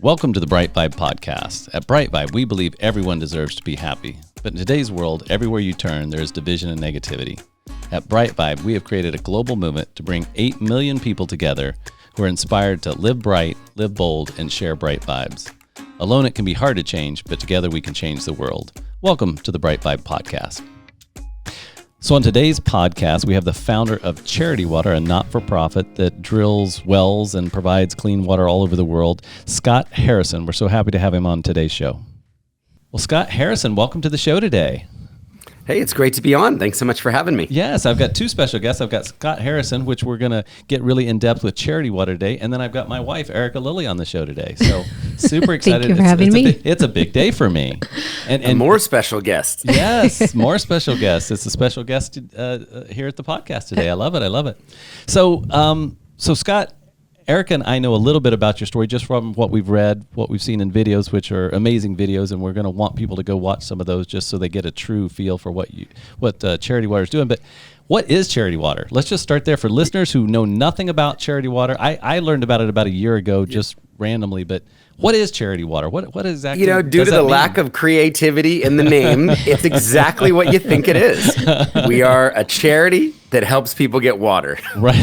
Welcome to the BriteVibe podcast. At BriteVibe, we believe everyone deserves to be happy. But in today's world, everywhere you turn, there is division and negativity. At BriteVibe, we have created a global movement to bring 8 million people together who are inspired to live bright, live bold, and share bright vibes. Alone, it can be hard to change, but together we can change the world. Welcome to the BriteVibe podcast. So on today's podcast, we have the founder of Charity Water, a not-for-profit that drills wells and provides clean water all over the world, Scott Harrison. We're so happy to have him on today's show. Well, Scott Harrison, welcome to the show today. Hey, it's great to be on. Thanks so much for having me. Yes, I've got two special guests. I've got Scott Harrison, which we're going to get really in-depth with Charity Water today, and then I've got my wife, Erica Lilly, on the show today. So super excited. Thank you for having me. It's a big day for me. And more special guests. Yes, more special guests. It's a special guest here at the podcast today. I love it. I love it. So, Scott, Erica and I know a little bit about your story just from what we've read, what we've seen in videos, which are amazing videos, and we're going to want people to go watch some of those just so they get a true feel for what Charity Water is doing. But what is Charity Water? Let's just start there for listeners who know nothing about Charity Water. I learned about it about a year ago, just randomly, but what is Charity Water? What exactly? Due to the lack of creativity in the name, it's exactly what you think it is. We are a charity that helps people get water. Right.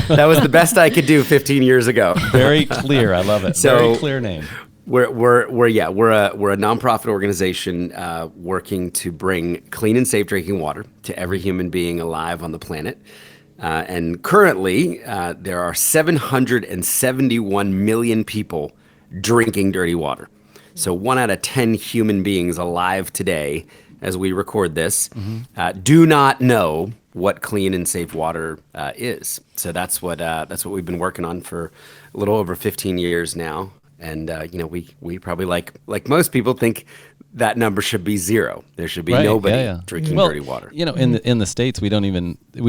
That was the best I could do 15 years ago. Very clear. I love it. So, very clear name. We're a nonprofit organization working to bring clean and safe drinking water to every human being alive on the planet. And currently, there are 771 million people drinking dirty water. So 1 out of 10 human beings alive today, as we record this, do not know what clean and safe water is. So that's what we've been working on for a little over 15 years now. And we probably like most people think that number should be zero. There should be nobody drinking dirty water. In the States, we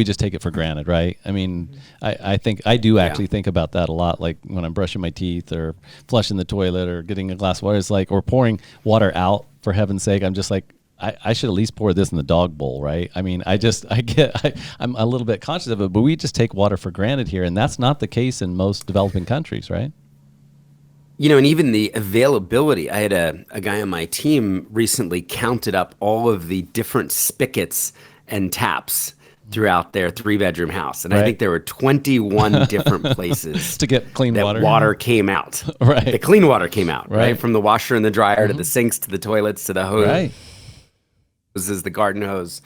just take it for granted, right? I mean, I think I do actually think about that a lot. Like when I'm brushing my teeth or flushing the toilet or getting a glass of water, it's like, or pouring water out, for heaven's sake. I'm just like, I should at least pour this in the dog bowl, right? I mean, I'm a little bit conscious of it, but we just take water for granted here. And that's not the case in most developing countries, right? And even the availability, I had a guy on my team recently counted up all of the different spigots and taps throughout their 3-bedroom house. And I think there were 21 different places to get clean that water came out. Right. The clean water came out, right? From the washer and the dryer to the sinks to the toilets to the hose. Right. This is the garden hose.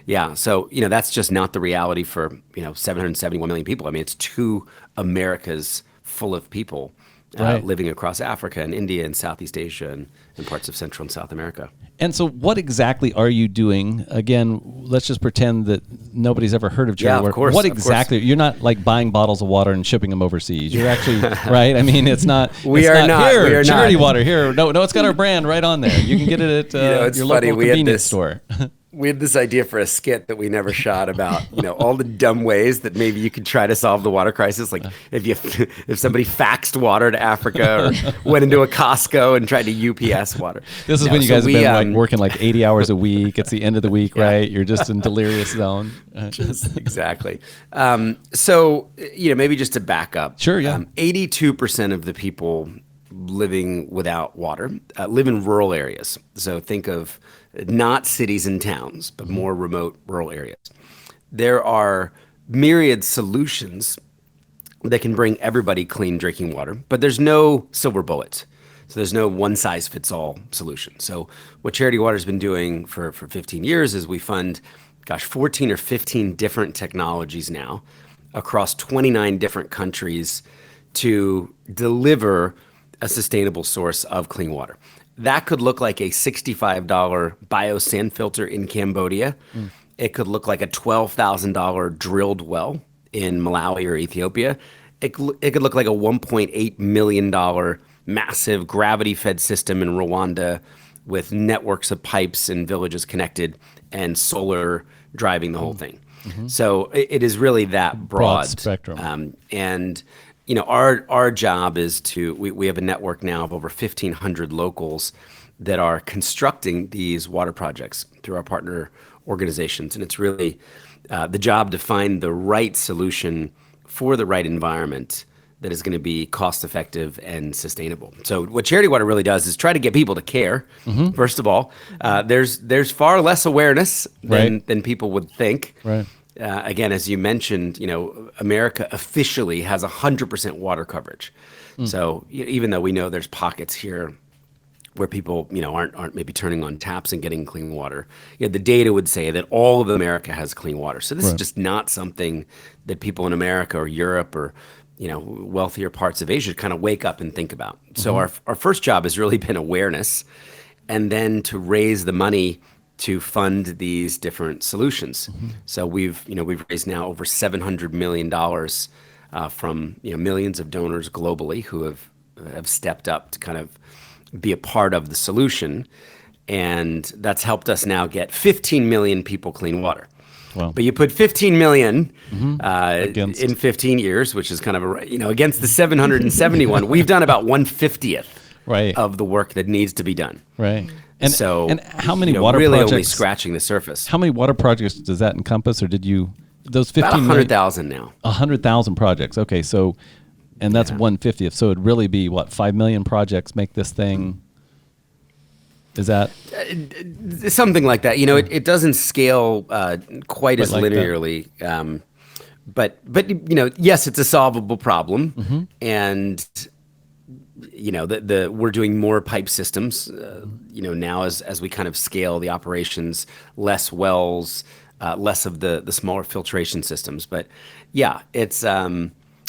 Yeah. So, that's just not the reality for, 771 million people. I mean, it's 2 Americas full of people. Living across Africa and India and Southeast Asia and parts of Central and South America. And so what exactly are you doing? Again, let's just pretend that nobody's ever heard of Charity Water. Of course. What exactly? You're not like buying bottles of water and shipping them overseas. You're actually, right? I mean, it's not. We are not. Here, Charity Water, here. No, it's got our brand right on there. You can get it at your local convenience store. We had this idea for a skit that we never shot about, all the dumb ways that maybe you could try to solve the water crisis. Like if somebody faxed water to Africa or went into a Costco and tried to UPS water. This is when you guys have been working like 80 hours a week. It's the end of the week, right? You're just in delirious zone. Exactly. So, maybe just to back up. Sure, yeah. 82% of the people living without water live in rural areas. So think of not cities and towns, but more remote rural areas. There are myriad solutions that can bring everybody clean drinking water, but there's no silver bullet. So there's no one-size-fits-all solution. So what Charity Water has been doing for 15 years is we fund, 14 or 15 different technologies now across 29 different countries to deliver a sustainable source of clean water. That could look like a $65 biosand filter in Cambodia. It could look like a $12,000 drilled well in Malawi or Ethiopia. It could look like a $1.8 million massive gravity-fed system in Rwanda with networks of pipes and villages connected and solar driving the whole thing. So it is really that broad spectrum. Our job is we have a network now of over 1,500 locals that are constructing these water projects through our partner organizations. And it's really the job to find the right solution for the right environment that is going to be cost effective and sustainable. So what Charity Water really does is try to get people to care. First of all, there's far less awareness than people would think. Right. Again, as you mentioned, America officially has 100% water coverage. So even though we know there's pockets here where people, aren't maybe turning on taps and getting clean water, the data would say that all of America has clean water. So this is just not something that people in America or Europe or wealthier parts of Asia kind of wake up and think about. So our first job has really been awareness, and then to raise the money to fund these different solutions. So we've raised now over $700 million from millions of donors globally who have stepped up to kind of be a part of the solution, and that's helped us now get 15 million people clean water. Wow. But you put 15 million in 15 years, which is kind of against the 771. We've done about 1/50th of the work that needs to be done. Right. And how many water really projects? Only scratching the surface. How many water projects does that encompass, or did you those 15 about 100,000 now? 100,000 projects. Okay, so and that's 1/50th. So it'd really be 5 million projects make this thing. Is that something like that? It doesn't scale quite as linearly, but yes, it's a solvable problem, and we're doing more pipe systems. Now as we kind of scale the operations, less wells, less of the smaller filtration systems. But yeah, it's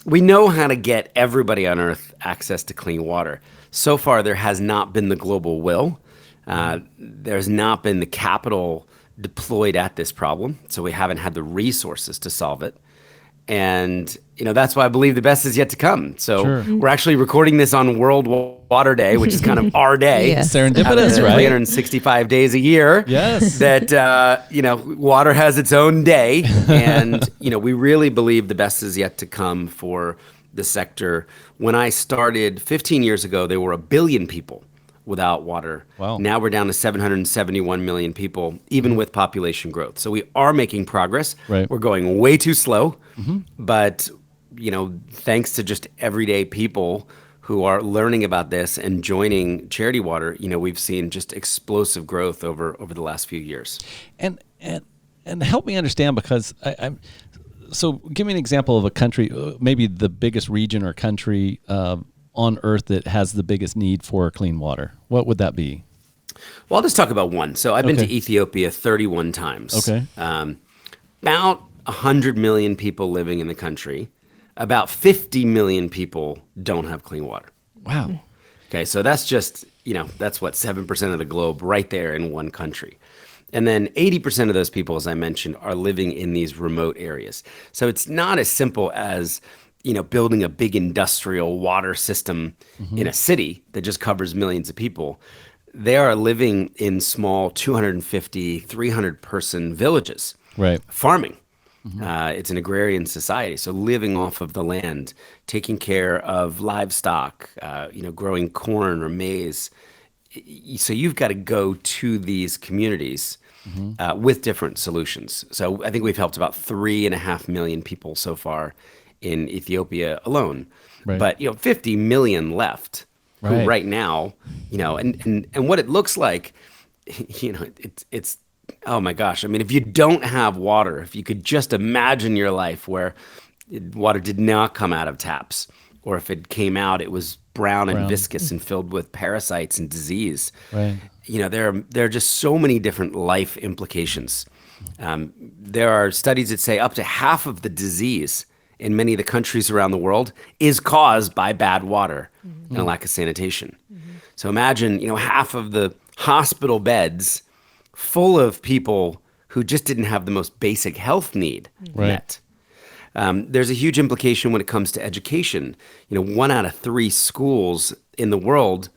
we know how to get everybody on Earth access to clean water. So far, there has not been the global will. There's not been the capital deployed at this problem, so we haven't had the resources to solve it. And that's why I believe the best is yet to come. So we're actually recording this on World Water Day, which is kind of our day. Serendipitous, right? 365 days a year. Yes. That water has its own day, and we really believe the best is yet to come for the sector. When I started 15 years ago, there were 1 billion people without water. Wow. Now we're down to 771 million people, even with population growth. So we are making progress. Right. We're going way too slow, but thanks to just everyday people who are learning about this and joining Charity Water, we've seen just explosive growth over the last few years. And help me understand, because I'm so give me an example of a country, maybe the biggest region or country on Earth that has the biggest need for clean water. What would that be? Well, I'll just talk about one. So I've been to Ethiopia 31 times. Okay. About 100 million people living in the country. About 50 million people don't have clean water. Wow. Okay, so that's just, that's what, 7% of the globe right there in one country. And then 80% of those people, as I mentioned, are living in these remote areas. So it's not as simple as building a big industrial water system in a city that just covers millions of people. They are living in small 250, 300 person villages, farming. It's an agrarian society. So living off of the land, taking care of livestock, growing corn or maize. So you've got to go to these communities with different solutions. So I think we've helped about 3.5 million people so far in Ethiopia alone, but 50 million left who right now, and what it looks like, it's oh my gosh. I mean, if you don't have water, if you could just imagine your life where water did not come out of taps, or if it came out, it was brown and viscous and filled with parasites and disease. There are just so many different life implications. There are studies that say up to half of the disease in many of the countries around the world is caused by bad water and a lack of sanitation. So imagine, half of the hospital beds full of people who just didn't have the most basic health need met. There's a huge implication when it comes to education. 1 out of 3 schools in the world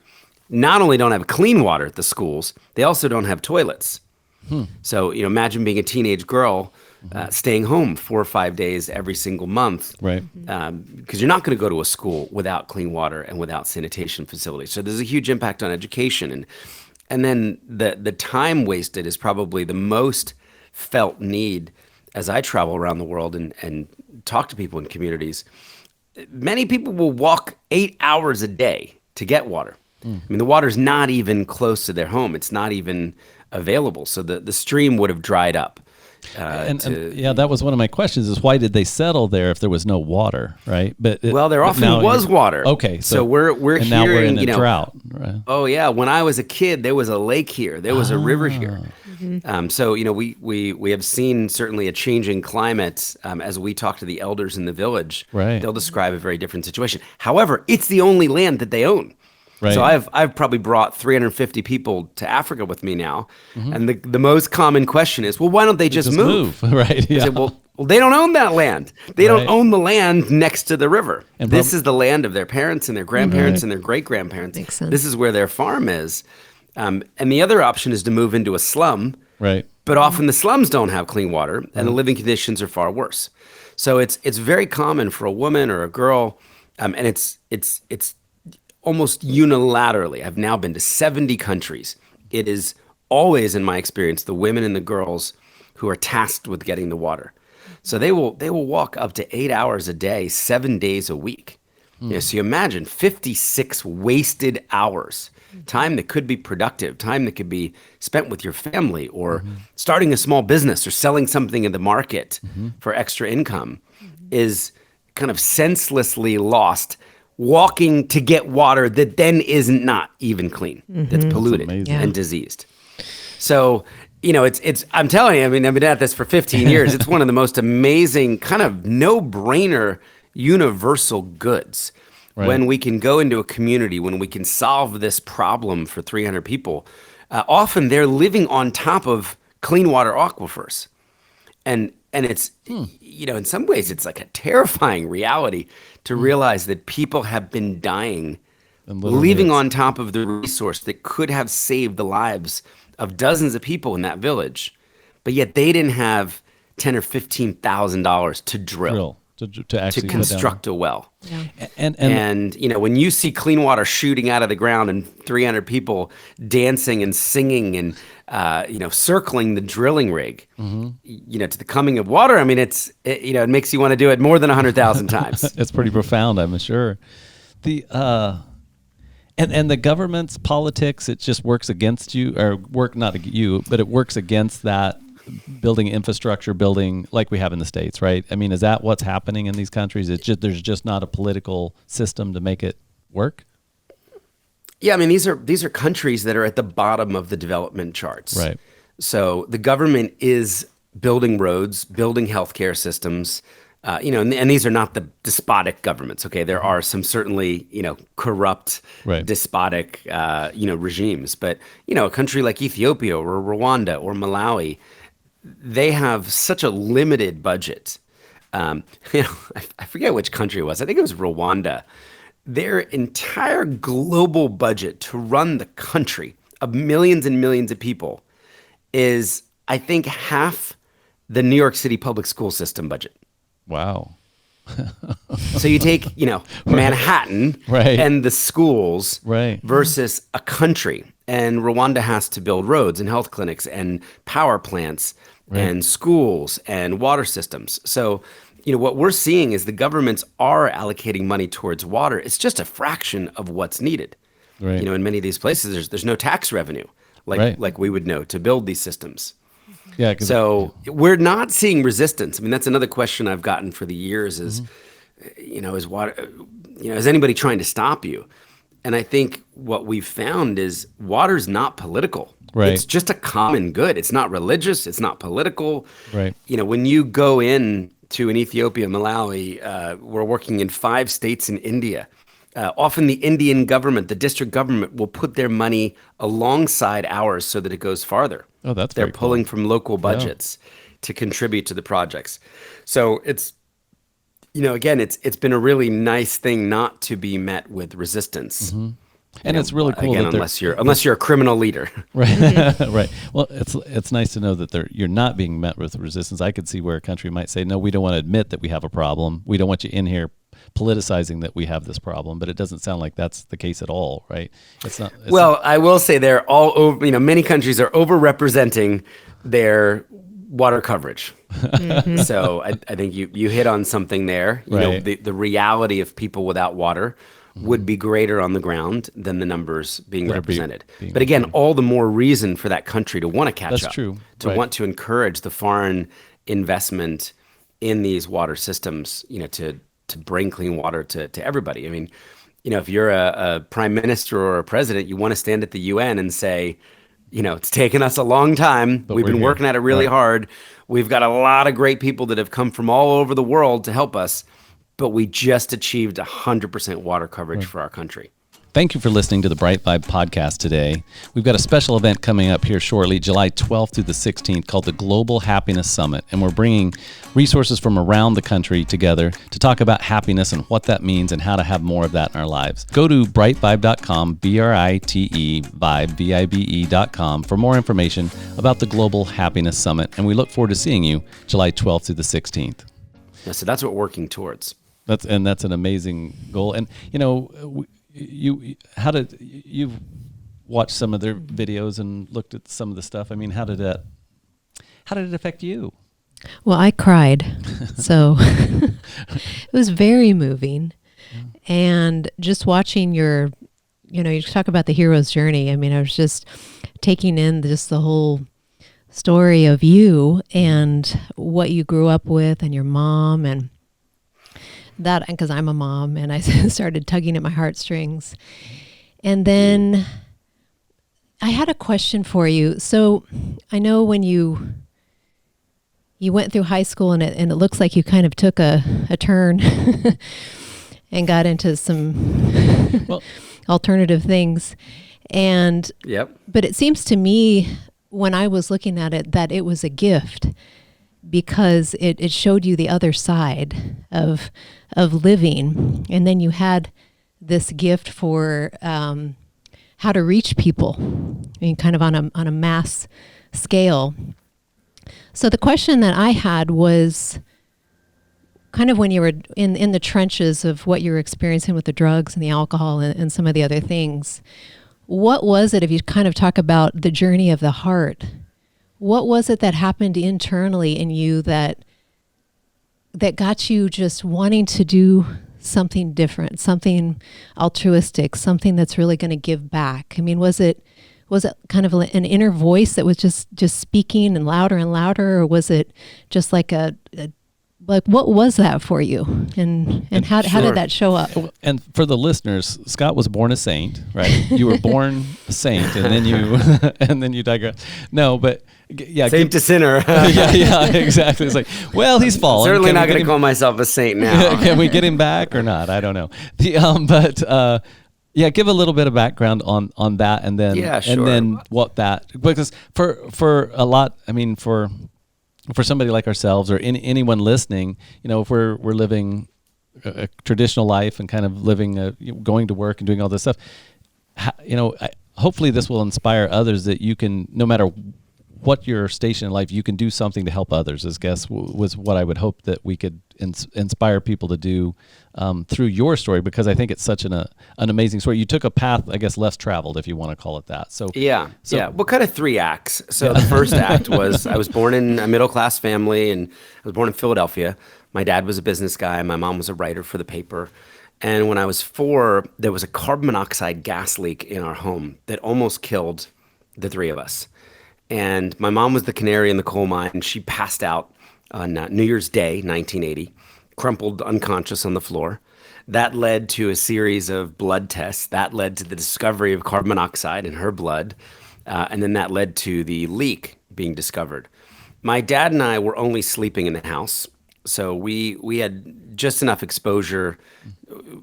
not only don't have clean water at the schools, they also don't have toilets. So, imagine being a teenage girl staying home 4 or 5 days every single month, because you're not going to go to a school without clean water and without sanitation facilities. So there's a huge impact on education, and then the time wasted is probably the most felt need as I travel around the world and talk to people in communities. many people will walk 8 hours a day to get water. I mean, the water's not even close to their home. It's not even available. So the stream would have dried up. And yeah, that was one of my questions: is why did they settle there if there was no water, right? Well, there often was water. Okay, so we're and hearing, now we're in a drought. Right? Oh yeah, when I was a kid, there was a lake here, there was a river here. So we have seen certainly a changing climate as we talk to the elders in the village. Right. They'll describe a very different situation. However, it's the only land that they own. Right. So I've probably brought 350 people to Africa with me now, and the most common question is, well, why don't they just move? Right. Yeah. I said, well, they don't own that land. They don't own the land next to the river. And this is the land of their parents and their grandparents and their great grandparents. Makes sense. This is where their farm is, and the other option is to move into a slum. Right. But often the slums don't have clean water, and the living conditions are far worse. So it's very common for a woman or a girl, and it's almost unilaterally. I've now been to 70 countries. It is always, in my experience, the women and the girls who are tasked with getting the water. So they will walk up to 8 hours a day, 7 days a week. So you imagine 56 wasted hours, time that could be productive, time that could be spent with your family or starting a small business or selling something in the market for extra income, is kind of senselessly lost walking to get water that then isn't not even clean, that's polluted and diseased. So, it's I'm telling you, I mean, I've been at this for 15 years. It's one of the most amazing kind of no-brainer universal goods. Right. When we can go into a community, when we can solve this problem for 300 people, often they're living on top of clean water aquifers. And it's, in some ways, it's like a terrifying reality to realize that people have been dying, living on top of the resource that could have saved the lives of dozens of people in that village, but yet they didn't have $10,000 or $15,000 to drill. To actually construct a well. Yeah. And when you see clean water shooting out of the ground and 300 people dancing and singing and circling the drilling rig, to the coming of water, I mean, it makes you want to do it more than 100,000 times. It's pretty profound, I'm sure. The and the government's politics, it just works against you, or not you, but it works against that. Building infrastructure, building like we have in the States, right? I mean, is that what's happening in these countries? It's just there's just not a political system to make it work. Yeah, I mean, these are countries that are at the bottom of the development charts. Right. So the government is building roads, building healthcare systems, and these are not the despotic governments. Okay, there are some certainly corrupt, despotic regimes, but a country like Ethiopia or Rwanda or Malawi, they have such a limited budget. I forget which country it was. I think it was Rwanda. Their entire global budget to run the country of millions and millions of people is, I think, half the New York City public school system budget. Wow. So you take, Manhattan and the schools versus a country. And Rwanda has to build roads and health clinics and power plants and schools and water systems. So, what we're seeing is the governments are allocating money towards water. It's just a fraction of what's needed. Right. In many of these places, there's no tax revenue like we would know to build these systems. Yeah. So we're not seeing resistance. I mean, that's another question I've gotten for the years is, is water, is anybody trying to stop you? And I think what we've found is water's not political. Right. It's just a common good. It's not religious. It's not political. Right. When you go in to an Ethiopia, Malawi, we're working in 5 states in India. Often the Indian government, the district government, will put their money alongside ours so that it goes farther. Oh, that's They're very pulling cool. from local budgets to contribute to the projects. So it's, again, it's been a really nice thing not to be met with resistance. Mm-hmm. And it's really cool again, that unless you're a criminal leader. Right. Right. Well, it's nice to know that you're not being met with resistance. I could see where a country might say, no, we don't want to admit that we have a problem. We don't want you in here politicizing that we have this problem, but it doesn't sound like that's the case at all, right? Well, I will say they're all over, many countries are overrepresenting their Water coverage. So I think you hit on something there. You know, Right. the reality of people without water would be greater on the ground than the numbers being That are represented. being But again, represented. all the more reason for that country to want to catch That's up, true. to Right. want to encourage the foreign investment in these water systems, you know, to bring clean water to everybody. I mean, you know, if you're a prime minister or a president, you want to stand at the UN and say, you know, it's taken us a long time. But We've we're been here. working at it really Right. hard. We've got a lot of great people that have come from all over the world to help us, but we just achieved 100% water coverage for our country. Thank you for listening to the BriteVibe podcast today. We've got a special event coming up here shortly, July 12th through the 16th, called the Global Happiness Summit. And we're bringing resources from around the country together to talk about happiness and what that means and how to have more of that in our lives. Go to BriteVibe.com, BRITE Vibe, VIBE.com for more information about the Global Happiness Summit. And we look forward to seeing you July 12th through the 16th. Yeah, so that's what we're working towards. That's an amazing goal. And, you know, you've watched some of their videos and looked at some of the stuff. I mean, how did it affect you? Well, I cried. So it was very moving. And just watching you talk about the hero's journey. I mean, I was just taking in just the whole story of you and what you grew up with and your mom and that, because I'm a mom, and I started tugging at my heartstrings. And then I had a question for you. So I know when you went through high school and it looks like you kind of took a turn and got into some alternative things. And Yep. but it seems to me when I was looking at it that it was a gift because it showed you the other side of living. And then you had this gift for how to reach people, I mean, kind of on a mass scale. So the question that I had was kind of when you were in the trenches of what you were experiencing with the drugs and the alcohol and some of the other things, what was it, if you kind of talk about the journey of the heart, what was it that happened internally in you that got you just wanting to do something different, something altruistic, something that's really going to give back? I mean, was it kind of an inner voice that was just speaking and louder, or was it just like like what was that for you, and how did that show up? And for the listeners, Scott was born a saint, right? You were born a saint, and then you digress. No, but yeah, Saint to sinner. yeah, exactly. It's like, well, he's fallen. Certainly Can we not get going to him- call myself a saint now. Can we get him back or not? I don't know. Yeah, give a little bit of background on that, and then Yeah, and then sure. what that, because for a lot, I mean, for somebody like ourselves or anyone listening, you know, if we're living a traditional life and kind of living going to work and doing all this stuff, you know, hopefully this will inspire others that you can, no matter what your station in life, you can do something to help others. I guess was what I would hope that we could inspire people to do through your story, because I think it's such an amazing story. You took a path, I guess, less traveled, if you want to call it that. So Yeah. Well, kind of three acts. So the first act was I was born in a middle-class family, and I was born in Philadelphia. My dad was a business guy. My mom was a writer for the paper. And when I was 4, there was a carbon monoxide gas leak in our home that almost killed the three of us. And my mom was the canary in the coal mine, and she passed out on New Year's Day, 1980, crumpled unconscious on the floor. That led to a series of blood tests. That led to the discovery of carbon monoxide in her blood. And then that led to the leak being discovered. My dad and I were only sleeping in the house. So we had just enough exposure.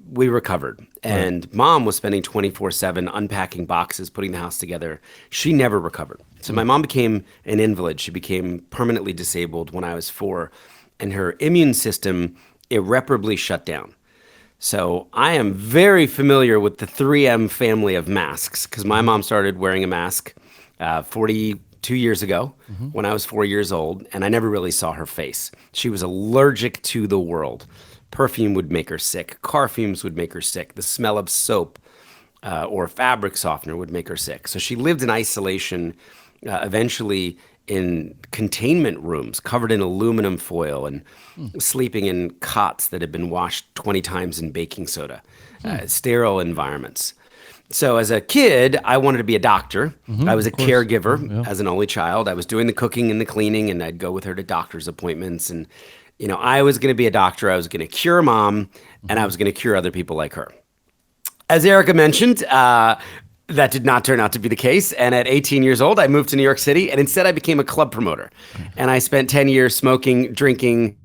We recovered. And mom was spending 24/7 unpacking boxes, putting the house together. She never recovered. So my mom became an invalid. She became permanently disabled when I was 4. And her immune system irreparably shut down. So I am very familiar with the 3M family of masks, because my mom started wearing a mask 42 years ago when I was 4 years old, and I never really saw her face. She was allergic to the world. Perfume would make her sick. Car fumes would make her sick. The smell of soap or fabric softener would make her sick. So she lived in isolation, eventually in containment rooms covered in aluminum foil and sleeping in cots that had been washed 20 times in baking soda, sterile environments. So as a kid, I wanted to be a doctor. I was a caregiver as an only child. I was doing the cooking and the cleaning, and I'd go with her to doctor's appointments. And, I was going to be a doctor. I was going to cure mom, and I was going to cure other people like her. As Erica mentioned, that did not turn out to be the case. And at 18 years old, I moved to New York City, and instead I became a club promoter. And I spent 10 years smoking, drinking,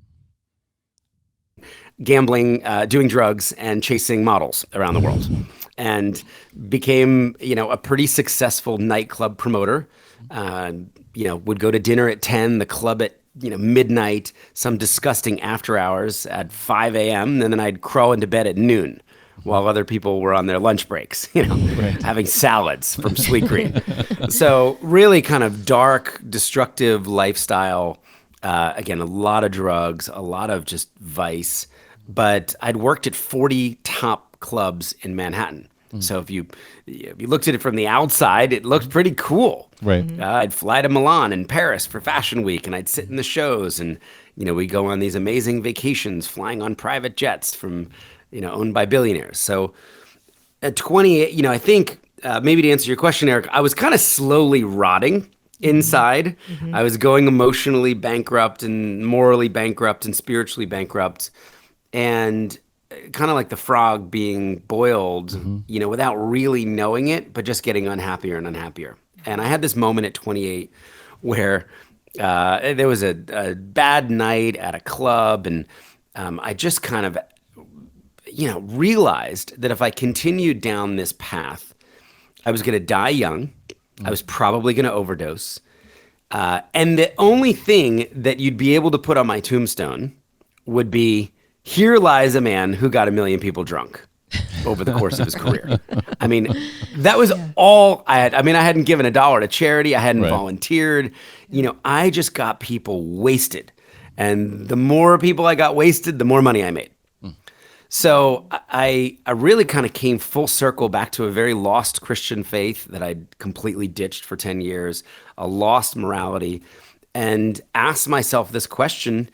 gambling, doing drugs, and chasing models around the world. And became, a pretty successful nightclub promoter. Would go to dinner at 10, the club at, midnight, some disgusting after hours at 5 a.m. And then I'd crawl into bed at noon while other people were on their lunch breaks, having salads from Sweetgreen. So really kind of dark, destructive lifestyle. Again, a lot of drugs, a lot of just vice. But I'd worked at 40 top clubs in Manhattan. So if you looked at it from the outside, it looked pretty cool. Right. I'd fly to Milan and Paris for Fashion Week, and I'd sit in the shows, and we go on these amazing vacations, flying on private jets from owned by billionaires. So at 28, I think maybe to answer your question, Eric, I was kind of slowly rotting inside. I was going emotionally bankrupt and morally bankrupt and spiritually bankrupt, and kind of like the frog being boiled, without really knowing it, but just getting unhappier and unhappier. And I had this moment at 28 where there was a bad night at a club, and I just kind of, realized that if I continued down this path, I was going to die young. I was probably going to overdose. And the only thing that you'd be able to put on my tombstone would be, "Here lies a man who got 1 million people drunk over the course of his career." I mean, that was all I had. I mean, I hadn't given $1 to charity. I hadn't volunteered. I just got people wasted. And the more people I got wasted, the more money I made. So I really kind of came full circle back to a very lost Christian faith that I'd completely ditched for 10 years, a lost morality, and asked myself this question.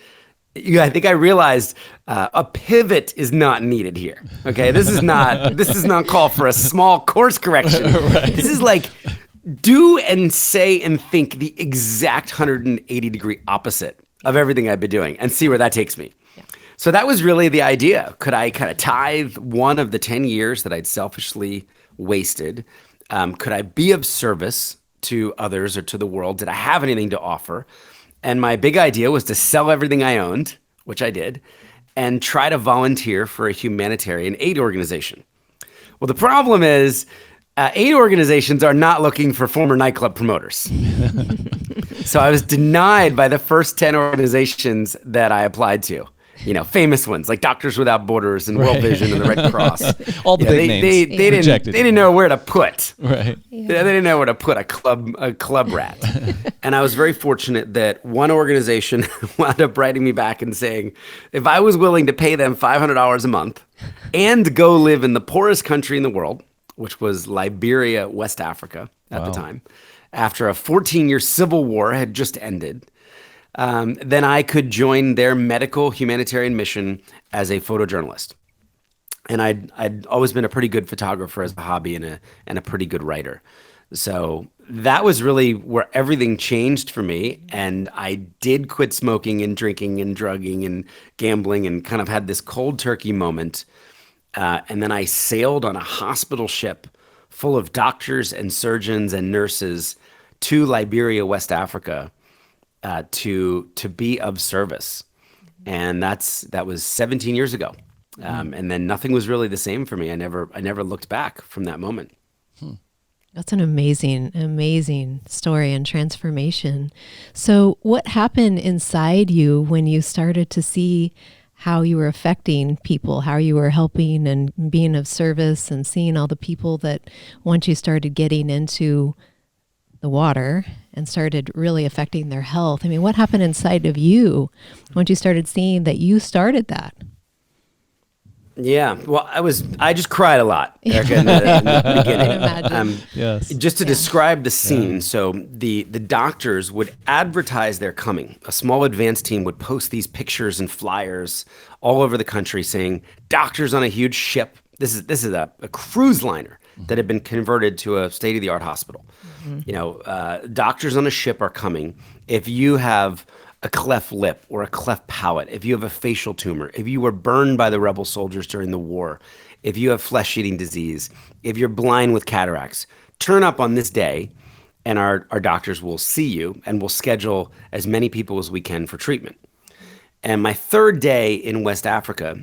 I think I realized a pivot is not needed here. Okay, this is not call for a small course correction. This is like do and say and think the exact 180-degree opposite of everything I've been doing, and see where that takes me. Yeah. So that was really the idea. Could I kind of tithe one of the 10 years that I'd selfishly wasted? Could I be of service to others or to the world? Did I have anything to offer? And my big idea was to sell everything I owned, which I did, and try to volunteer for a humanitarian aid organization. Well, the problem is aid organizations are not looking for former nightclub promoters. So I was denied by the first 10 organizations that I applied to. Famous ones like Doctors Without Borders and World Vision and the Red Cross. All the big names. They didn't know where to put. Right. Yeah. They didn't know where to put a club rat. And I was very fortunate that one organization wound up writing me back and saying, if I was willing to pay them $500 a month and go live in the poorest country in the world, which was Liberia, West Africa at the time, after a 14-year civil war had just ended, then I could join their medical humanitarian mission as a photojournalist. And I'd always been a pretty good photographer as a hobby and a pretty good writer. So that was really where everything changed for me. And I did quit smoking and drinking and drugging and gambling and kind of had this cold turkey moment. And then I sailed on a hospital ship full of doctors and surgeons and nurses to Liberia, West Africa, to be of service. And that was 17 years ago. And then nothing was really the same for me. I never looked back from that moment. That's an amazing story and transformation. So what happened inside you when you started to see how you were affecting people, how you were helping and being of service, and seeing all the people that once you started getting into the water and started really affecting their health? I mean, what happened inside of you once you started seeing that you started that? Yeah. Well, I just cried a lot, Erica, in the beginning. Imagine. Yes. Just to describe the scene, so the doctors would advertise their coming. A small advance team would post these pictures and flyers all over the country saying, doctors on a huge ship. This is a cruise liner that had been converted to a state-of-the-art hospital. Doctors on a ship are coming. If you have a cleft lip or a cleft palate, if you have a facial tumor, if you were burned by the rebel soldiers during the war, if you have flesh-eating disease, if you're blind with cataracts, turn up on this day and our doctors will see you and we'll schedule as many people as we can for treatment. And my third day in West Africa,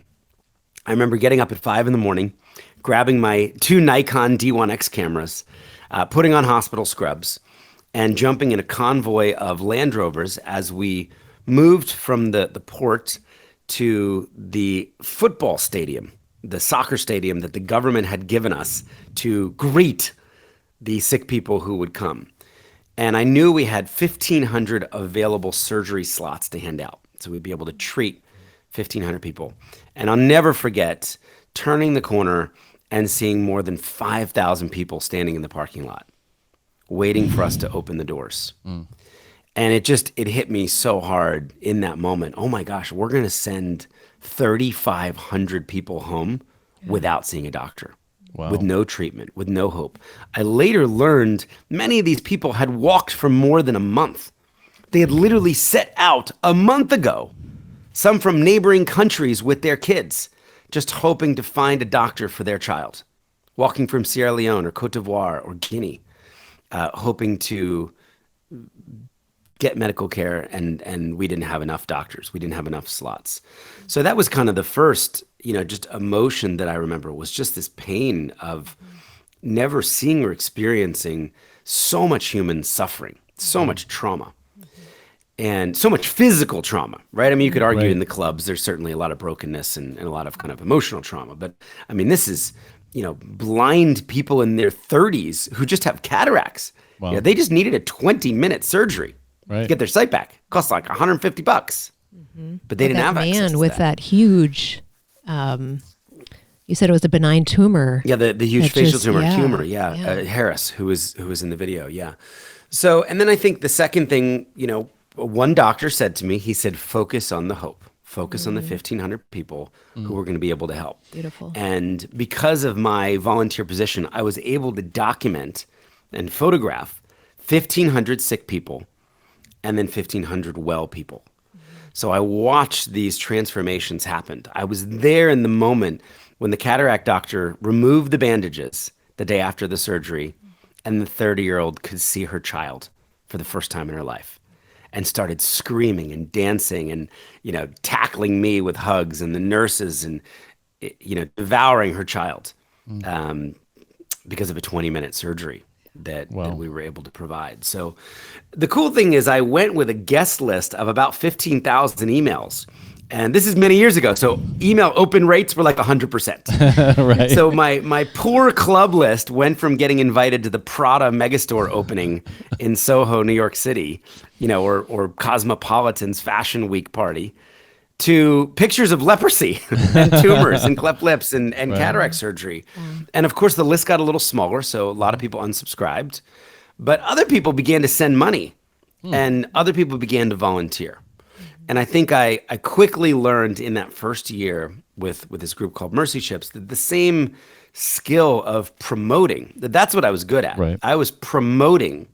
I remember getting up at 5 a.m, grabbing my 2 Nikon D1X cameras, putting on hospital scrubs, and jumping in a convoy of Land Rovers as we moved from the port to the football stadium, the soccer stadium that the government had given us to greet the sick people who would come. And I knew we had 1,500 available surgery slots to hand out. So we'd be able to treat 1,500 people. And I'll never forget turning the corner and seeing more than 5,000 people standing in the parking lot, waiting for us to open the doors. And it hit me so hard in that moment. Oh my gosh, we're going to send 3,500 people home without seeing a doctor, with no treatment, with no hope. I later learned many of these people had walked for more than a month. They had literally set out a month ago, some from neighboring countries with their kids, just hoping to find a doctor for their child, walking from Sierra Leone or Cote d'Ivoire or Guinea. Hoping to get medical care, and we didn't have enough doctors. We didn't have enough slots. So that was kind of the first, just emotion that I remember, was just this pain of never seeing or experiencing so much human suffering, so much trauma, and so much physical trauma, right? I mean, you could argue in the clubs, there's certainly a lot of brokenness and a lot of kind of emotional trauma. But I mean, this is blind people in their 30s who just have cataracts. Wow. Yeah, they just needed a 20-minute surgery to get their sight back. It cost like $150, but they didn't have access to man with that huge, you said it was a benign tumor. Yeah, the huge facial tumor, Harris, who was in the video. Yeah. So, and then I think the second thing, one doctor said to me, he said, focus on the hope. Focus on the 1,500 people who were going to be able to help. Beautiful. And because of my volunteer position, I was able to document and photograph 1,500 sick people and then 1,500 well people. So I watched these transformations happen. I was there in the moment when the cataract doctor removed the bandages the day after the surgery, and the 30-year-old could see her child for the first time in her life, and started screaming and dancing and, tackling me with hugs, and the nurses and, devouring her child because of a 20-minute surgery that we were able to provide. So the cool thing is I went with a guest list of about 15,000 emails. And this is many years ago. So email open rates were like 100%. Right. So my poor club list went from getting invited to the Prada megastore opening in Soho, New York City, or Cosmopolitan's Fashion Week party, to pictures of leprosy and tumors and cleft lips and cataract surgery. And of course, the list got a little smaller. So a lot of people unsubscribed. But other people began to send money, and other people began to volunteer. And I think I quickly learned in that first year with this group called Mercy Ships that the same skill of promoting, that's what I was good at. Right. I was promoting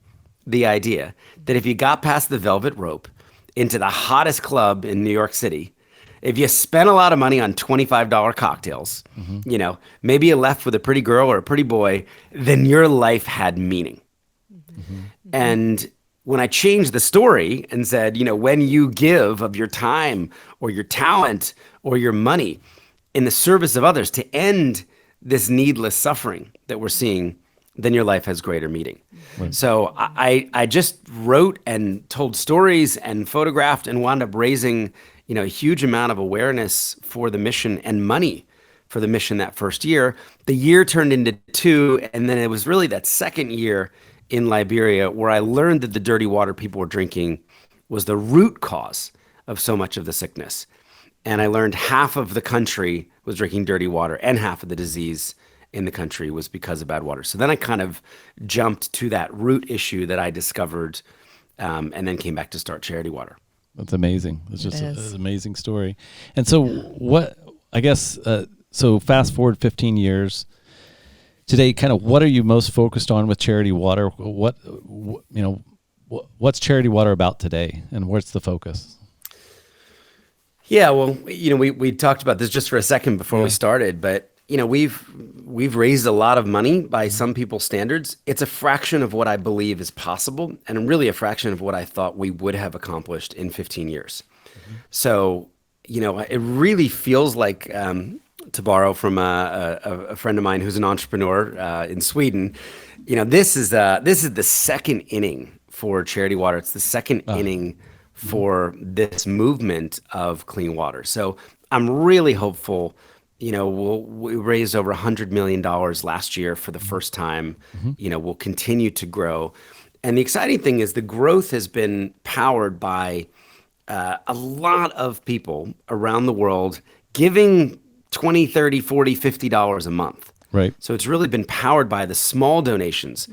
the idea that if you got past the velvet rope into the hottest club in New York City, if you spent a lot of money on $25 cocktails, maybe you left with a pretty girl or a pretty boy, then your life had meaning. And when I changed the story and said, when you give of your time or your talent or your money in the service of others to end this needless suffering that we're seeing, then your life has greater meaning. Right. So I just wrote and told stories and photographed and wound up raising, a huge amount of awareness for the mission and money for the mission that first year. The year turned into 2, and then it was really that second year in Liberia where I learned that the dirty water people were drinking was the root cause of so much of the sickness. And I learned half of the country was drinking dirty water, and half of the disease in the country was because of bad water. So then I kind of jumped to that root issue that I discovered, and then came back to start Charity Water. That's amazing. It's just an is. amazing story. And so so fast forward 15 years today, kind of what are you most focused on with Charity Water? What's Charity Water about today, and what's the focus? Yeah, well, we talked about this just for a second before we started, but we've raised a lot of money by some people's standards. It's a fraction of what I believe is possible, and really a fraction of what I thought we would have accomplished in 15 years. Mm-hmm. So, it really feels like, to borrow from a friend of mine who's an entrepreneur in Sweden, this is the second inning for Charity Water. It's the second inning for this movement of clean water. So I'm really hopeful. We raised over $100 million last year for the first time. Mm-hmm. We'll continue to grow. And the exciting thing is the growth has been powered by a lot of people around the world giving $20, $30, $40, $50 a month. Right. So it's really been powered by the small donations.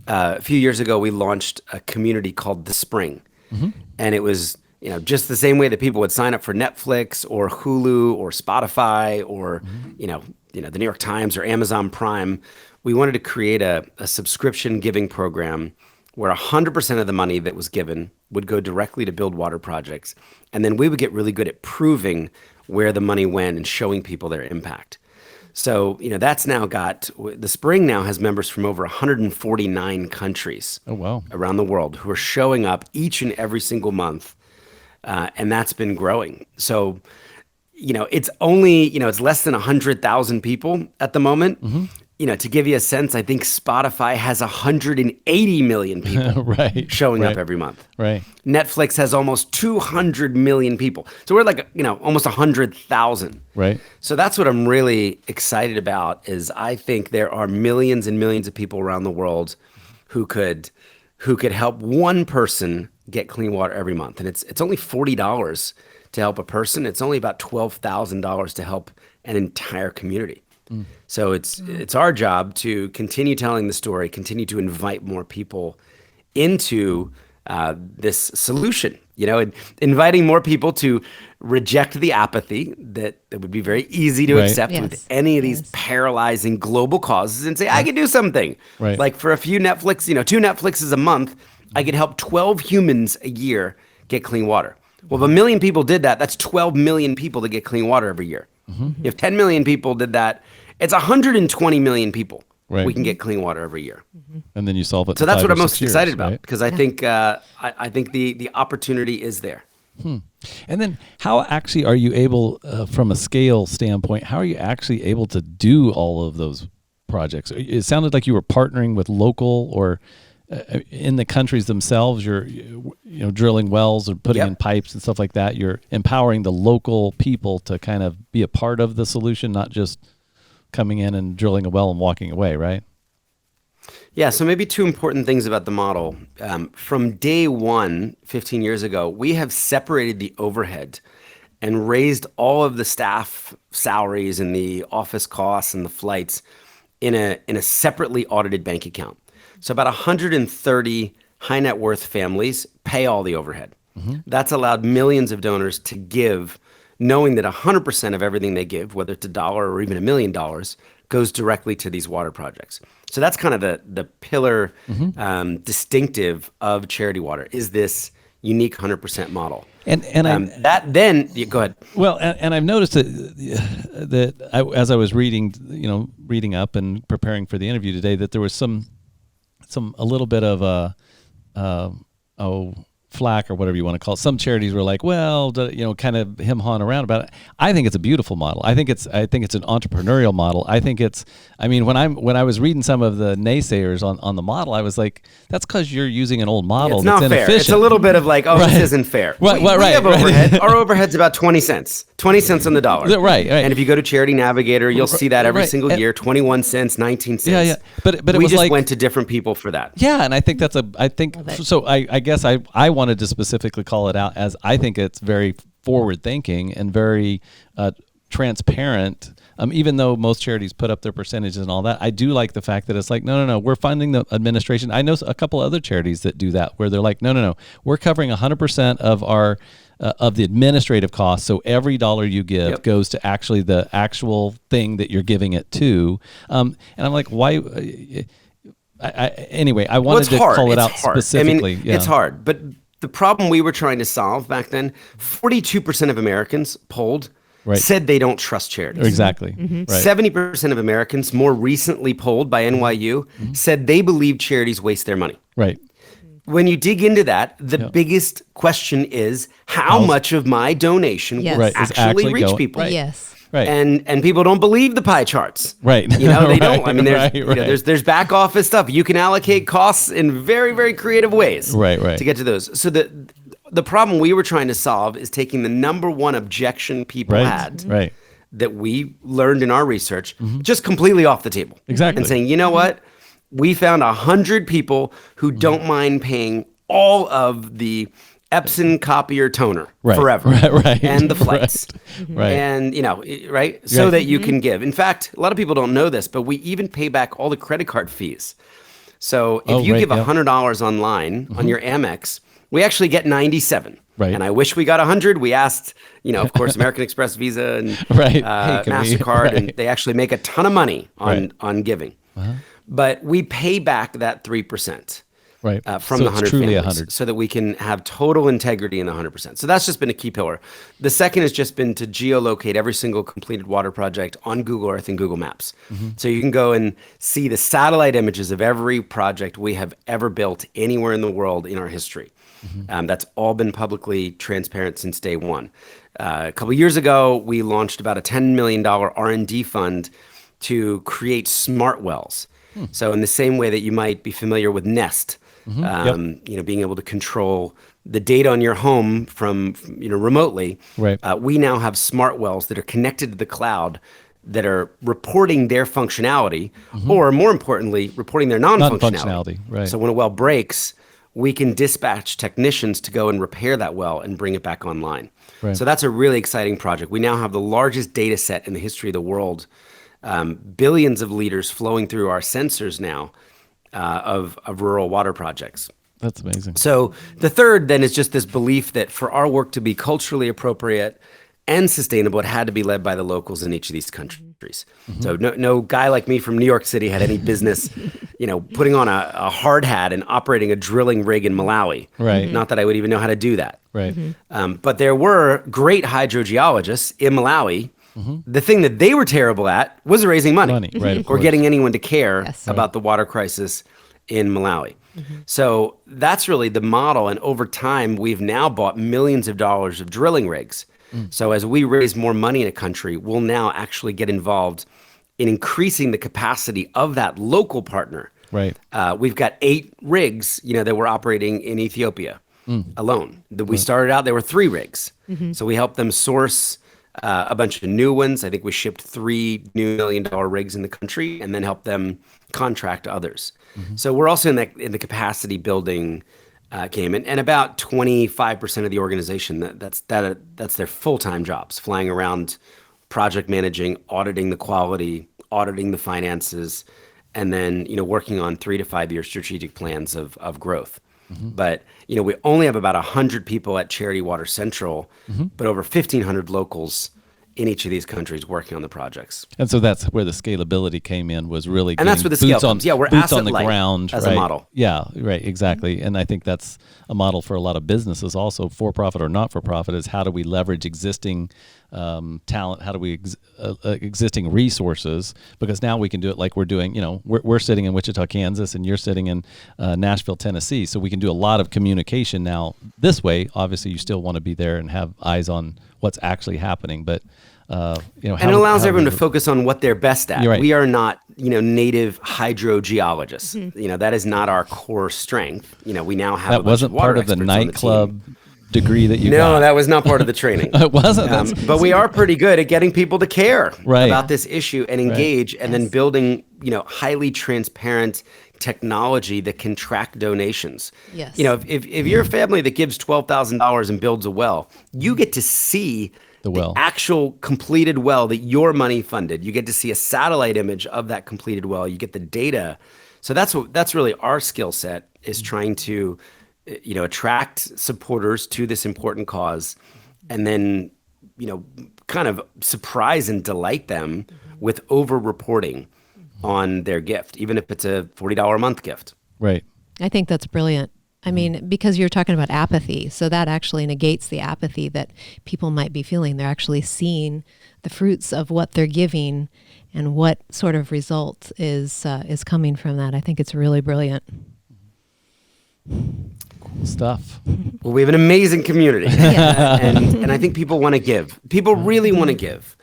A few years ago, we launched a community called The Spring. Mm-hmm. And it was just the same way that people would sign up for Netflix or Hulu or Spotify or, the New York Times or Amazon Prime. We wanted to create a subscription giving program where 100% of the money that was given would go directly to build water projects. And then we would get really good at proving where the money went and showing people their impact. So, that's now The Spring now has members from over 149 countries around the world who are showing up each and every single month. And that's been growing. So, it's only, it's less than 100,000 people at the moment. Mm-hmm. To give you a sense, I think Spotify has 180 million people showing up every month. Right. Netflix has almost 200 million people. So we're like, almost 100,000. Right. So that's what I'm really excited about is I think there are millions and millions of people around the world who could help one person get clean water every month. And it's only $40 to help a person. It's only about $12,000 to help an entire community. So it's our job to continue telling the story, continue to invite more people into this solution, and inviting more people to reject the apathy that would be very easy to accept with any of these paralyzing global causes and say, I can do something. Right. Like for a few Netflix, 2 Netflixes a month, I could help 12 humans a year get clean water. Well, if 1 million people did that, that's 12 million people to get clean water every year. Mm-hmm. If 10 million people did that, it's 120 million people we can get clean water every year. Mm-hmm. And then you solve it. So that's what I'm most excited about because I think I think the opportunity is there. And then how actually are you able, from a scale standpoint, how are you actually able to do all of those projects? It sounded like you were partnering with local or in the countries themselves. You're drilling wells or putting in pipes and stuff like that. You're empowering the local people to kind of be a part of the solution, not just coming in and drilling a well and walking away, right? Yeah, so maybe 2 important things about the model. From day one, 15 years ago, we have separated the overhead and raised all of the staff salaries and the office costs and the flights in a separately audited bank account. So about 130 high net worth families pay all the overhead. Mm-hmm. That's allowed millions of donors to give, knowing that 100% of everything they give, whether it's $1 or even $1 million, goes directly to these water projects. So that's kind of the pillar distinctive of Charity Water is this unique 100% model. And go ahead. Well, and I've noticed that as I was reading up and preparing for the interview today, that there was a little bit of flack or whatever you want to call it. Some charities were like, well, kind of him-hawing around about it. I think it's a beautiful model. I think it's an entrepreneurial model. When I was reading some of the naysayers on the model, I was like, that's because you're using an old model. It's not fair. It's a little bit of like, this isn't fair. We have overhead. Our overhead's about 20 cents. 20 cents on the dollar. Right. And if you go to Charity Navigator, you'll see that every single year, 21 cents, 19 cents. Yeah. But we it was just went to different people for that. Yeah, and I think I guess I wanted to specifically call it out as I think it's very forward thinking and very transparent even though most charities put up their percentages and all that, I do like the fact that it's like, no, we're funding the administration. I know a couple other charities that do that, where they're like, no, we're covering 100% of our of the administrative costs. So every dollar you give goes to actually the actual thing that you're giving it to. And I'm like, why? Anyway, I wanted to call it out specifically. I mean, it's hard, but the problem we were trying to solve back then, 42% of Americans polled said they don't trust charities. Exactly. Mm-hmm. Right. 70% of Americans, more recently polled by NYU, said they believe charities waste their money. Right. When you dig into that, the biggest question is how much of my donation will actually reach people? Right. Yes. Right. And people don't believe the pie charts. Right. You know, they don't. I mean, there's back office stuff. You can allocate costs in very, very creative ways to get to those. So the problem we were trying to solve is taking the number one objection people had that we learned in our research just completely off the table. Exactly. And saying, you know what? We found 100 people who don't mind paying all of the Epson copier toner forever and the flights and so that you can give. In fact, a lot of people don't know this, but we even pay back all the credit card fees. So if you give $100 online on your Amex, we actually get 97. Right. And I wish we got 100. We asked, of course, American Express, Visa, and MasterCard, and they actually make a ton of money on giving. But we pay back that 3%. From the 100 families, 100. so that we can have total integrity in the 100%. So that's just been a key pillar. The second has just been to geolocate every single completed water project on Google Earth and Google Maps. So you can go and see the satellite images of every project we have ever built anywhere in the world in our history. That's all been publicly transparent since day one. A couple years ago, we launched about a $10 million R&D fund to create smart wells. So in the same way that you might be familiar with Nest, being able to control the data on your home from remotely. We now have smart wells that are connected to the cloud that are reporting their functionality, or more importantly, reporting their non-functionality. So when a well breaks, we can dispatch technicians to go and repair that well and bring it back online. So that's a really exciting project. We now have the largest data set in the history of the world, billions of liters flowing through our sensors now. Of rural water projects. That's amazing. So the third then is just this belief that for our work to be culturally appropriate and sustainable, it had to be led by the locals in each of these countries. So no guy like me from New York City had any business, putting on a hard hat and operating a drilling rig in Malawi. Not that I would even know how to do that. But there were great hydrogeologists in Malawi. The thing that they were terrible at was raising money or getting anyone to care about the water crisis in Malawi. So that's really the model. And over time, we've now bought millions of dollars of drilling rigs. So as we raise more money in a country, we'll now actually get involved in increasing the capacity of that local partner. We've got 8 rigs, that we're operating in Ethiopia alone. We started out, there were 3 rigs. So we helped them source a bunch of new ones. I think we shipped 3 new $1 million rigs in the country and then helped them contract others. So we're also in the capacity building game, and about 25% of the organization that's their full-time jobs, flying around, project managing, auditing the quality, auditing the finances, and then working on 3 to 5 year strategic plans of growth. But we only have about 100 people at Charity Water Central, but over 1,500 locals in each of these countries working on the projects. And so that's where the scalability came in, was really and that's where the scale comes. We're boots on the asset-light ground as a model. Yeah, right, exactly. And I think that's a model for a lot of businesses, also for-profit or not-for-profit, is how do we leverage existing talent? How do we existing resources? Because now we can do it like we're doing. We're sitting in Wichita, Kansas, and you're sitting in Nashville, Tennessee. So we can do a lot of communication now. This way, obviously, you still want to be there and have eyes on what's actually happening, but and it allows everyone to focus on what they're best at. We are not, native hydrogeologists. That is not our core strength. We now have that wasn't part of the nightclub degree that you got. No, that was not part of the training. It wasn't. But we are pretty good at getting people to care about this issue and engage, and then building, highly transparent technology that can track donations. If you're a family that gives $12,000 and builds a well, you get to see The well. actual completed well that your money funded. You get to see a satellite image of that completed well. You get the data. So that's really our skill set, is trying to, attract supporters to this important cause, and then, kind of surprise and delight them with over reporting on their gift, even if it's a $40 a month gift. Right. I think that's brilliant. I mean, because you're talking about apathy, so that actually negates the apathy that people might be feeling. They're actually seeing the fruits of what they're giving and what sort of result is coming from that. I think it's really brilliant. Cool stuff. Well, we have an amazing community, and I think people want to give. People really want to give,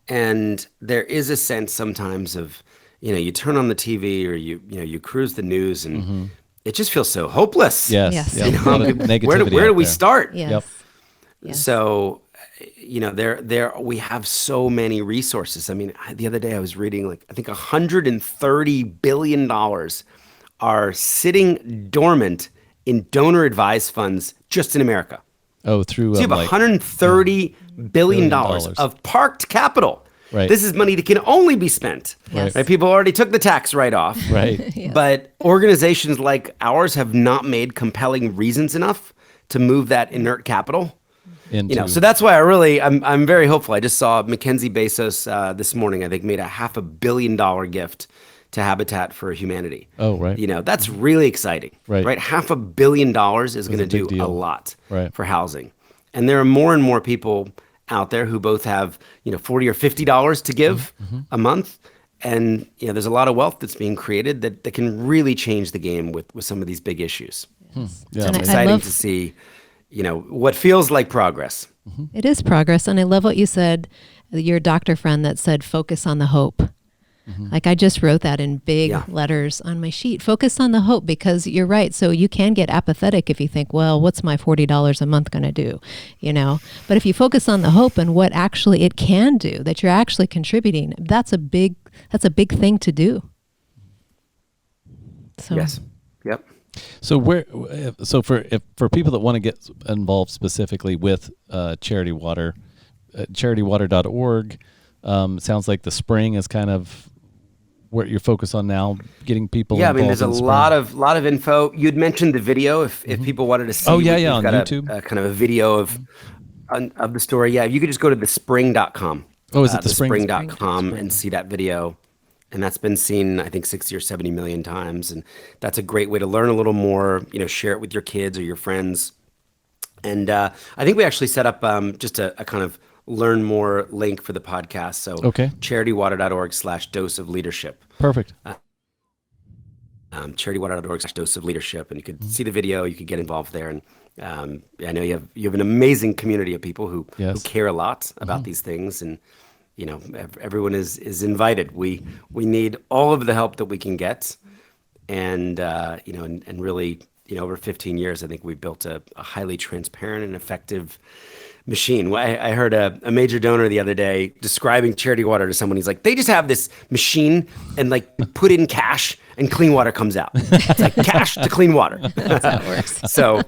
and there is a sense sometimes of, you turn on the TV or you cruise the news and it just feels so hopeless. Yes. Yes. Yep. A lot of negativity Where do we out there. start? Yes. Yep. Yes. So, there we have so many resources. I mean, the other day I was reading, I think $130 billion are sitting dormant in donor advised funds just in America. Oh, through So you have $130 billion of parked capital. Right. This is money that can only be spent. Yes. Right? People already took the tax write-off. right. Yes. But organizations like ours have not made compelling reasons enough to move that inert capital. So that's why I'm very hopeful. I just saw Mackenzie Bezos this morning, I think, made a $500 million gift to Habitat for Humanity. Oh, right. That's really exciting. Right. $500 million is going to a big do deal. a lot Right. for housing. And there are more and more people out there who both have, $40 or $50 to give a month. And, there's a lot of wealth that's being created that can really change the game with some of these big issues. Yeah. It's And I exciting love- to see, what feels like progress. It is progress. And I love what you said, your doctor friend that said, focus on the hope. Like I just wrote that in big letters on my sheet. Focus on the hope, because you're right. So you can get apathetic if you think, well, what's my $40 a month going to do? But if you focus on the hope and what actually it can do, that you're actually contributing, that's a big thing to do. So Yes. Yep. So for people that want to get involved specifically with Charity Water, charitywater.org, sounds like the spring is kind of what you're focused on now, getting people Yeah, I involved. mean, there's a in the lot of info. You'd mentioned the video. If people wanted to see, Oh, yeah, we've on got YouTube. a kind of a video of the story. Yeah, you could just go to thespring.com. Oh, is it the Spring? Thespring.com and see that video. And that's been seen, I think, 60 or 70 million times. And that's a great way to learn a little more, share it with your kids or your friends. And I think we actually set up just a kind of learn more link for the podcast. So Okay. charitywater.org/dose of leadership. Perfect. Charitywater.org/dose of leadership. And you could see the video, you could get involved there. And I know you have an amazing community of people who care a lot about these things. And, everyone is invited. We need all of the help that we can get. And, and really, over 15 years, I think we built a highly transparent and effective machine. I heard a major donor the other day describing Charity Water to someone. He's like, they just have this machine and put in cash and clean water comes out. It's like cash to clean water. that's how it works. So,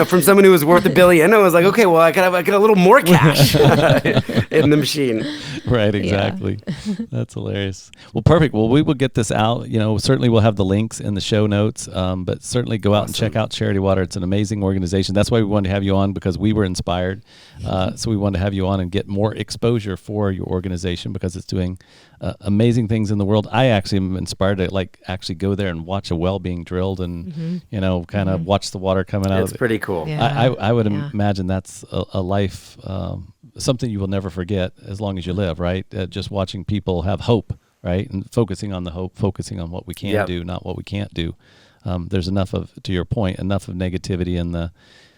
from someone who was worth $1 billion, I was like, okay, well, I got a little more cash in the machine. Right, exactly. That's hilarious. Well, perfect. Well, we will get this out. Certainly we'll have the links in the show notes, but certainly go out and check out Charity Water. It's an amazing organization. That's why we wanted to have you on, because we were inspired. So we wanted to have you on and get more exposure for your organization, because it's doing amazing things in the world. I actually am inspired to actually go there and watch a well being drilled and, kind of watch the water coming out. It's pretty cool. Yeah. I would imagine that's a life, something you will never forget as long as you live, right? Just watching people have hope, right? And focusing on the hope, focusing on what we can do, not what we can't do. There's enough to your point, enough of negativity in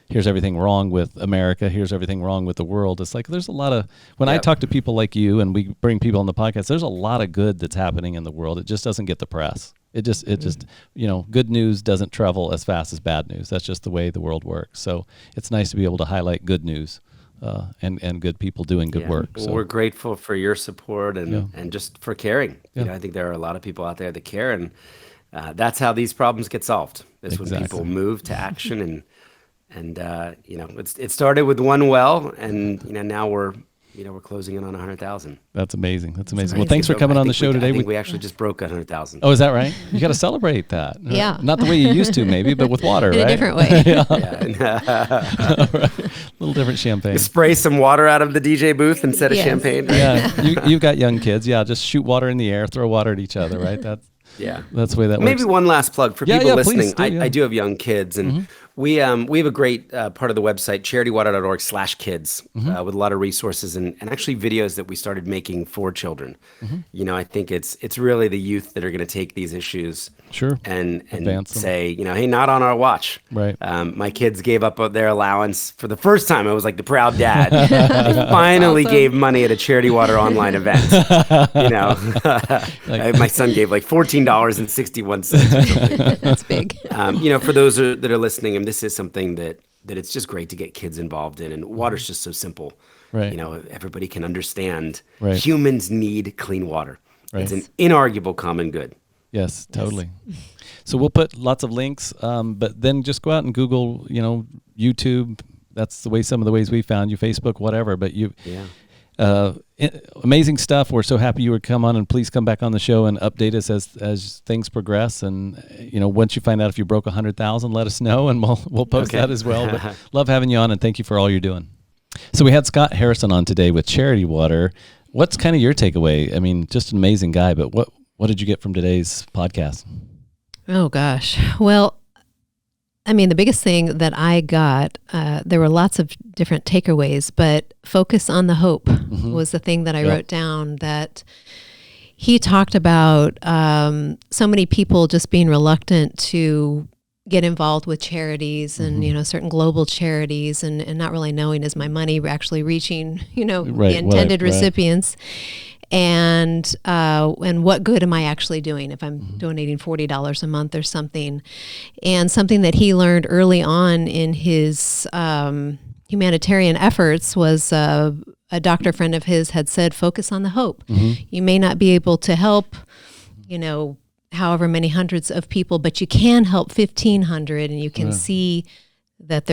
here's everything wrong with America, here's everything wrong with the world. It's like there's a lot of, when I talk to people like you and we bring people on the podcast, there's a lot of good that's happening in the world. It just doesn't get the press. It just good news doesn't travel as fast as bad news. That's just the way the world works. So it's nice to be able to highlight good news and good people doing good work. Well, So we're grateful for your support and just for caring. I think there are a lot of people out there that care, and that's how these problems get solved. Is when people move to action and it started with one well, and now we're we're closing in on 100,000. That's amazing. That's amazing. amazing. Well, thanks for coming on the show today. I think we actually just broke 100,000. Oh, is that right? You got to celebrate that. Yeah. Not the way you used to, maybe, but with water, In right? a different way. Yeah. Right. A little different champagne. Spray some water out of the DJ booth instead of Yes. champagne. Right? Yeah, you've got young kids. Yeah, just shoot water in the air, throw water at each other, right? That's the way that works. Maybe one last plug for people listening. Please do, I do have young kids, and we have a great part of the website, charitywater.org/kids, with a lot of resources and actually videos that we started making for children. I think it's really the youth that are going to take these issues and say, hey, not on our watch. Right. My kids gave up their allowance for the first time. I was like the proud dad. They finally gave money at a Charity Water online event. My son gave like $14.61. That's big. For those that are listening, and this is something that it's just great to get kids involved in. And water's just so simple. Right. Everybody can understand. Right. Humans need clean water. Right. It's an inarguable common good. Yes, totally. So we'll put lots of links, but then just go out and Google, YouTube. That's some of the ways we found you, Facebook, whatever. But amazing stuff. We're so happy you would come on, and please come back on the show and update us as things progress. And once you find out if you broke 100,000, let us know, and we'll post that as well. But love having you on, and thank you for all you're doing. So we had Scott Harrison on today with Charity Water. What's kind of your takeaway? I mean, just an amazing guy, but what did you get from today's podcast? Oh gosh. Well, I mean, the biggest thing that I got, there were lots of different takeaways, but focus on the hope was the thing that I wrote down, that he talked about so many people just being reluctant to get involved with charities and, certain global charities and not really knowing, is my money actually reaching, the intended recipients? And what good am I actually doing if I'm donating $40 a month or something? And something that he learned early on in his humanitarian efforts was a doctor friend of his had said, focus on the hope. You may not be able to help, however many hundreds of people, but you can help 1,500, and you can see that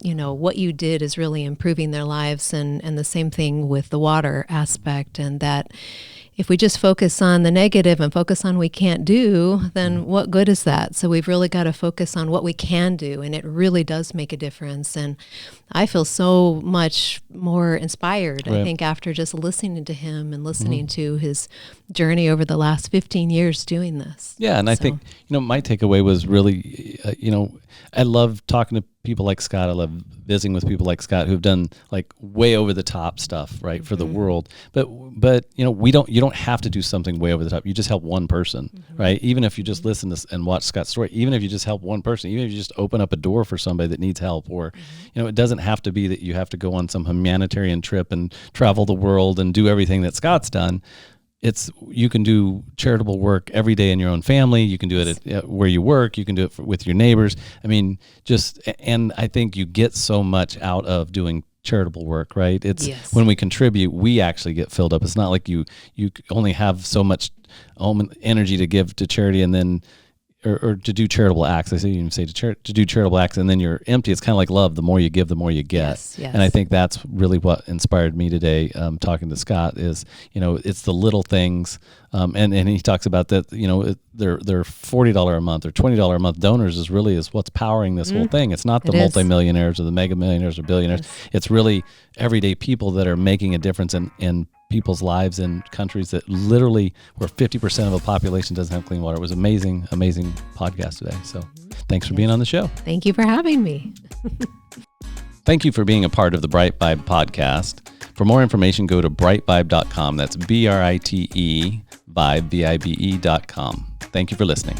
what you did is really improving their lives, and the same thing with the water aspect, and that if we just focus on the negative and focus on what we can't do, then what good is that? So we've really got to focus on what we can do, and it really does make a difference. And I feel so much more inspired, I think, after just listening to him and listening to his journey over the last 15 years doing this. Yeah, and I think, my takeaway was really, I love talking to people like Scott. I love visiting with people like Scott who've done like way over the top stuff, right, for the world. But you don't have to do something way over the top. You just help one person, right? Even if you just listen to and watch Scott's story, even if you just help one person, even if you just open up a door for somebody that needs help, or it doesn't have to be that you have to go on some humanitarian trip and travel the world and do everything that Scott's done. You can do charitable work every day in your own family. You can do it at where you work. You can do it with your neighbors. I mean, and I think you get so much out of doing charitable work, right? It's when we contribute, we actually get filled up. It's not like you only have so much energy to give to charity and then or to do charitable acts. I say you can say to do charitable acts and then you're empty. It's kind of like love. The more you give, the more you get. Yes. And I think that's really what inspired me today, talking to Scott, is, it's the little things. And he talks about that, they're $40 a month or $20 a month donors is what's powering this whole thing. It's not the multimillionaires or the mega millionaires or billionaires. It's really everyday people that are making a difference in people's lives in countries that literally where 50% of the population doesn't have clean water. It was amazing podcast today. So thanks for being on the show. Thank you for having me. Thank you for being a part of the BriteVibe podcast. For more information, go to BriteVibe.com. That's BriteVibe.com. Thank you for listening.